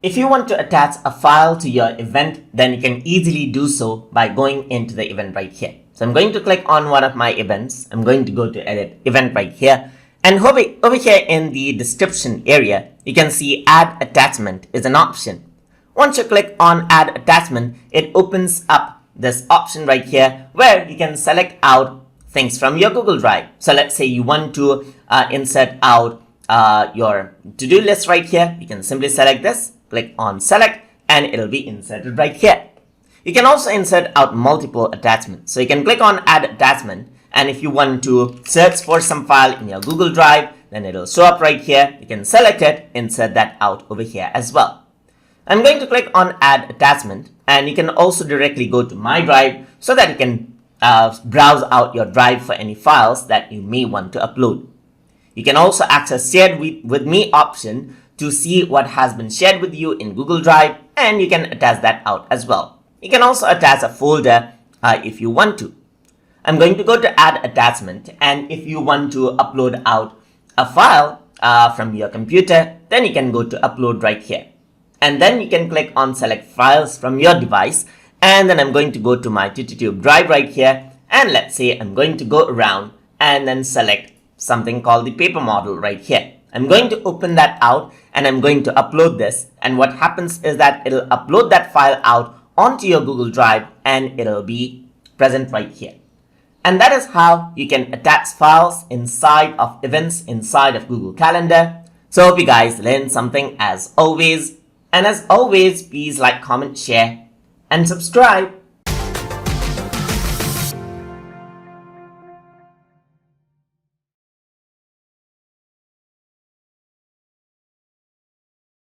If you want to attach a file to your event, then you can easily do so by going into the event right here. So I'm going to click on one of my events. I'm going to go to edit event right here. And over here in the description area, you can see add attachment is an option. Once you click on add attachment, it opens up this option right here where you can select out things from your Google Drive. So let's say you want to insert out your to-do list right here. You can simply select this, click on select, and it'll be inserted right here. You can also insert out multiple attachments. So you can click on add attachment, and if you want to search for some file in your Google Drive, then it'll show up right here. You can select it, insert that out over here as well. I'm going to click on add attachment, and you can also directly go to my drive so that you can browse out your drive for any files that you may want to upload. You can also access shared with me option to see what has been shared with you in Google Drive, and you can attach that out as well. You can also attach a folder if you want to. I'm going to go to add attachment, and if you want to upload out a file from your computer, then you can go to upload right here. And then you can click on select files from your device, and then I'm going to go to my TuTube drive right here, and let's say I'm going to go around and then select something called the paper model right here. I'm going to open that out, and I'm going to upload this, and what happens is that it'll upload that file out onto your Google Drive, and it'll be present right here. And that is how you can attach files inside of events inside of Google Calendar. So I hope you guys learned something as always. And as always, please like, comment, share, and subscribe.